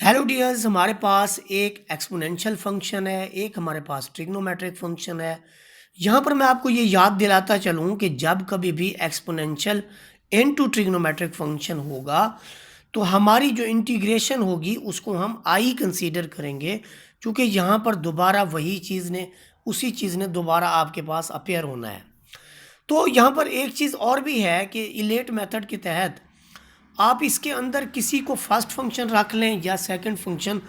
Hello dears, हमारे पास एक exponential function है, एक हमारे पास ट्रिग्नोमेट्रिक फंक्शन है। यहाँ पर मैं आपको ये याद दिलाता चलूँ कि जब कभी भी एक्सपोनेंशियल इनटू ट्रिग्नोमेट्रिक फंक्शन होगा तो हमारी जो इंटीग्रेशन होगी उसको हम आई कंसीडर करेंगे, क्योंकि यहाँ पर दोबारा वही चीज़ ने उसी चीज़ ने दोबारा आपके पास अपेयर होना है। तो यहाँ पर एक चीज़ और भी है कि इलेट मेथड के तहत आप इसके अंदर किसी को फर्स्ट फंक्शन रख लें या सेकंड फंक्शन,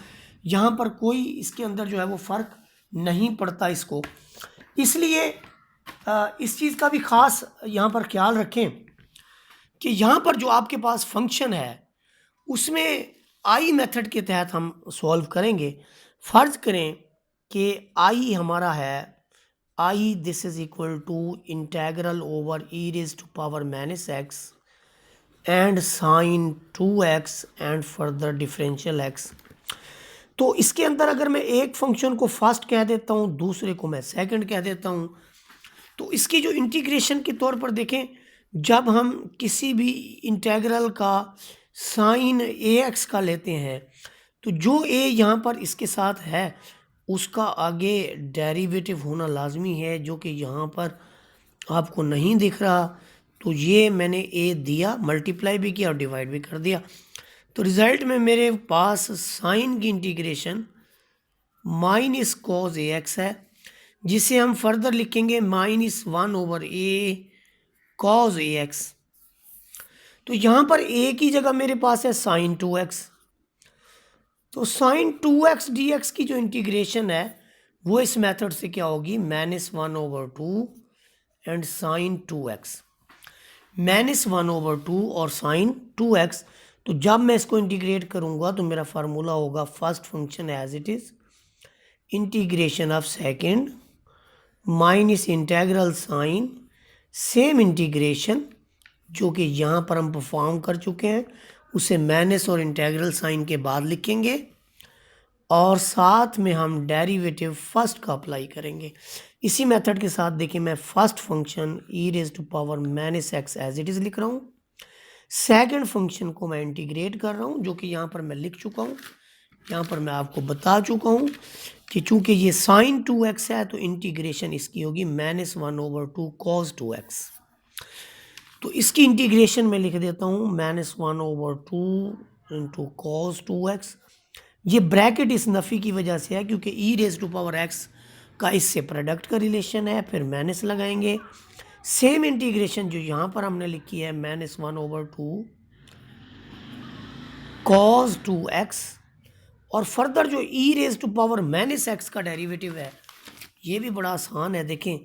यहाँ पर कोई इसके अंदर जो है वो फ़र्क नहीं पड़ता इसको। इसलिए इस चीज़ का भी ख़ास यहाँ पर ख्याल रखें कि यहाँ पर जो आपके पास फंक्शन है उसमें आई मेथड के तहत हम सॉल्व करेंगे। फ़र्ज़ करें कि आई हमारा है I this is equal to integral over e raise to power minus x and sine 2x and further differential x। तो इसके अंदर अगर मैं एक फंक्शन को फर्स्ट कह देता हूँ, दूसरे को मैं सेकंड कह देता हूँ, तो इसकी जो इंटीग्रेशन के तौर पर देखें, जब हम किसी भी इंटेग्रल का साइन ax का लेते हैं तो जो a यहाँ पर इसके साथ है उसका आगे डेरिवेटिव होना लाजमी है, जो कि यहाँ पर आपको नहीं दिख रहा। तो ये मैंने ए दिया, मल्टीप्लाई भी किया और डिवाइड भी कर दिया, तो रिज़ल्ट में मेरे पास साइन की integration minus cos a x है, जिसे हम फर्दर लिखेंगे -1/a कॉज ए एक्स। तो यहाँ पर a की जगह मेरे पास है साइन 2x। तो साइन 2x dx की जो इंटीग्रेशन है वो इस मेथड से क्या होगी, -1/2 एंड साइन 2x, -1/2 और साइन 2x। तो जब मैं इसको इंटीग्रेट करूंगा तो मेरा फार्मूला होगा first function as it is integration of second minus integral sign same integration जो कि यहाँ पर हम परफॉर्म कर चुके हैं उसे माइनस और इंटेग्रल साइन के बाद लिखेंगे और साथ में हम डेरिवेटिव फर्स्ट का अप्लाई करेंगे। इसी मेथड के साथ देखिए, मैं first function e raise to power minus x as it is लिख रहा हूँ, सेकंड फंक्शन को मैं इंटीग्रेट कर रहा हूँ जो कि यहाँ पर मैं लिख चुका हूँ। यहाँ पर मैं आपको बता चुका हूँ कि चूंकि ये साइन 2x है तो इंटीग्रेशन इसकी होगी -1/2 cos 2x। तो इसकी इंटीग्रेशन में लिख देता हूँ -1/2 इंटू cos 2x। ये ब्रैकेट इस नफ़ी की वजह से है क्योंकि ई रेज टू पावर एक्स का इससे प्रोडक्ट का रिलेशन है, फिर माइनस लगाएंगे। सेम इंटीग्रेशन जो यहाँ पर हमने लिखी है -1/2 cos 2x, और फर्दर जो e raise to power minus x का डेरिवेटिव है ये भी बड़ा आसान है। देखें,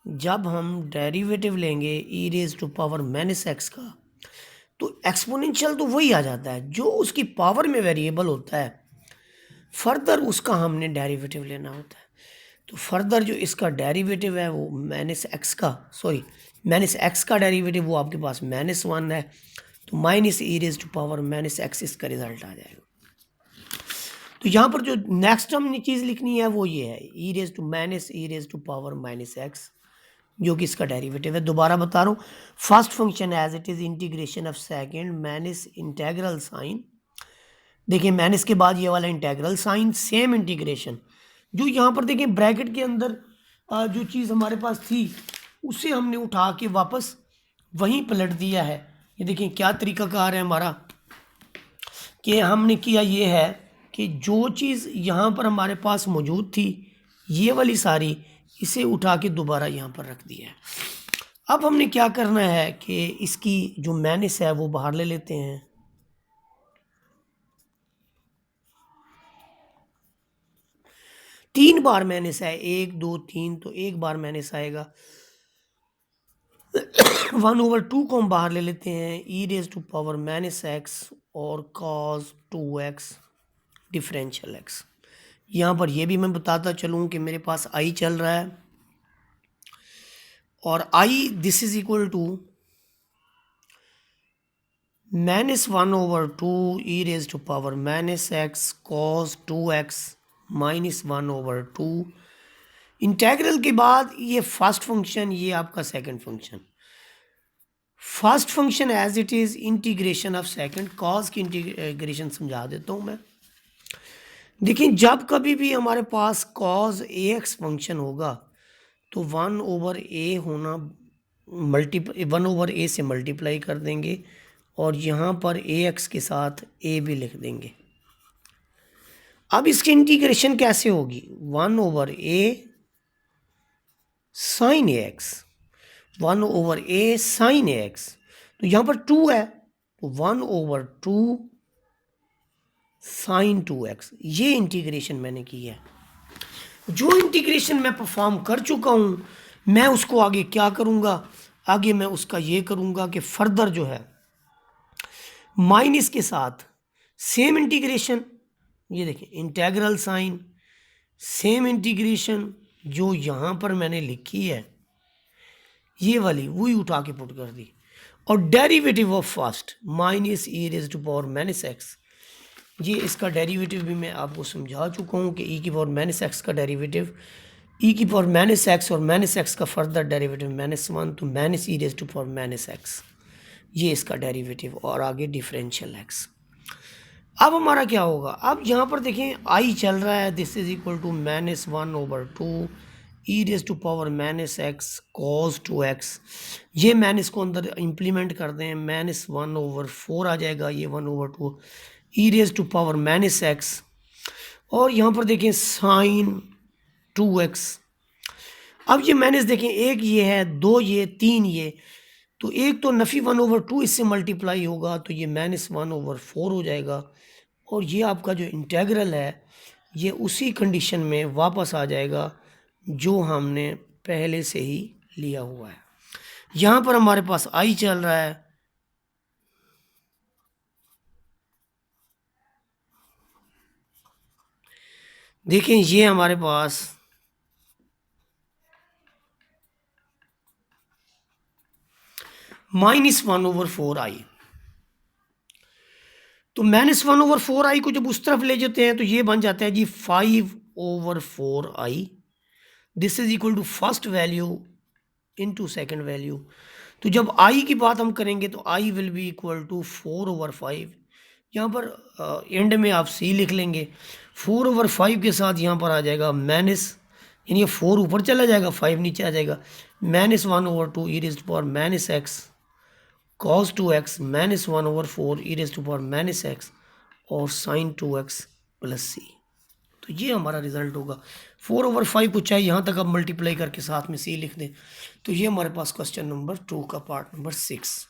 जब हम डेरिवेटिव लेंगे e raise to power minus x का तो एक्सपोनेंशियल तो वही आ जाता है जो उसकी पावर में वेरिएबल होता है, फर्दर उसका हमने डेरिवेटिव लेना होता है। तो फर्दर जो इसका डेरिवेटिव है वो माइनस एक्स का डेरिवेटिव वो आपके पास -1 है, तो minus e raise to power minus x इसका रिजल्ट आ जाएगा। तो यहाँ पर जो नेक्स्ट हमने चीज़ लिखनी है वो ये है e raise to power minus x जो कि इसका डेरिवेटिव है। दोबारा बता रहा हूँ, first function as it is integration of second minus integral sine, देखिए माइनस के बाद ये वाला इंटेग्रल साइन सेम इंटीग्रेशन, जो यहाँ पर देखिए ब्रैकेट के अंदर जो चीज़ हमारे पास थी उसे हमने उठा के वापस वहीं पलट दिया है। ये देखिए क्या तरीकाकार है हमारा कि हमने किया ये है कि जो चीज़ यहाँ पर हमारे पास मौजूद थी ये वाली सारी इसे उठा के दोबारा यहाँ पर रख दिया है। अब हमने क्या करना है कि इसकी जो माइनस है वो बाहर ले लेते हैं। तीन बार माइनस है, 1 2 3, तो एक बार माइनस आएगा। 1/2 को हम बाहर ले लेते हैं, e raise to power minus x और cos 2x डिफरेंशियल एक्स। यहाँ पर ये भी मैं बताता चलूँ कि मेरे पास आई चल रहा है और I this is equal to -1/2 e raise to power minus x cos 2x -1/2। Integral के बाद ये फर्स्ट फंक्शन, ये आपका second function. First function as it is integration of second, cos की इंटीग्रेशन समझा देता हूँ मैं। देखिए जब कभी भी हमारे पास कॉज ए एक्स फंक्शन होगा तो 1/a होना वन ओवर ए से मल्टीप्लाई कर देंगे और यहाँ पर ए एक्स के साथ ए भी लिख देंगे। अब इसकी इंटीग्रेशन कैसे होगी? 1/a साइन ए एक्स, 1/a साइन ए एक्स, तो यहाँ पर 2 है तो 1/2 साइन 2x, ये इंटीग्रेशन मैंने की है। जो इंटीग्रेशन मैं परफॉर्म कर चुका हूँ मैं उसको आगे क्या करूँगा, आगे मैं उसका ये करूँगा कि फर्दर जो है माइनस के साथ सेम इंटीग्रेशन, ये देखिए इंटेग्रल साइन, सेम इंटीग्रेशन जो यहाँ पर मैंने लिखी है ये वाली वही उठा के पुट कर दी, और derivative of first minus e raise to power minus x, ये इसका डेरिवेटिव भी मैं आपको समझा चुका हूँ कि ई की पावर माइनस एक्स का डेरिवेटिव ई की पावर माइनस एक्स और माइनस एक्स का फर्दर डेरिवेटिव -1 तो minus e raise to power minus x, ये इसका डेरिवेटिव और आगे डिफरेंशियल एक्स। अब हमारा क्या होगा, अब यहाँ पर देखें आई चल रहा है, this is equal to -1/2 e raise to power minus x cos 2x, ये माइनस को अंदर इम्प्लीमेंट कर दें -1/4 आ जाएगा, ये 1/2 e raise to power minus x, और यहाँ पर देखें साइन 2x। अब ये माइनस देखें, एक ये है, दो ये, तीन ये, तो एक तो नफ़ी 1/2 इससे मल्टीप्लाई होगा तो ये -1/4 हो जाएगा, और ये आपका जो इंटेग्रल है ये उसी कंडीशन में वापस आ जाएगा जो हमने पहले से ही लिया हुआ है। यहाँ पर हमारे पास आई चल रहा है, देखें ये हमारे पास -1/4 आई, तो -1/4 आई को जब उस तरफ ले जाते हैं तो ये बन जाता है जी 5/4 I, this is equal to first value into second value. तो जब आई की बात हम करेंगे तो I will be equal to 4/5, यहाँ पर एंड में आप सी लिख लेंगे, 4/5 के साथ यहाँ पर आ जाएगा माइनस, यानी 4 ऊपर चला जाएगा 5 नीचे आ जाएगा, -1/2 e raise to power minus x cos 2x -1/4 e raise to power minus x और sin 2x प्लस सी। तो ये हमारा रिजल्ट होगा। 4/5 को चाहे यहाँ तक आप मल्टीप्लाई करके साथ में सी लिख दें। तो ये हमारे पास क्वेश्चन नंबर 2 का पार्ट नंबर 6।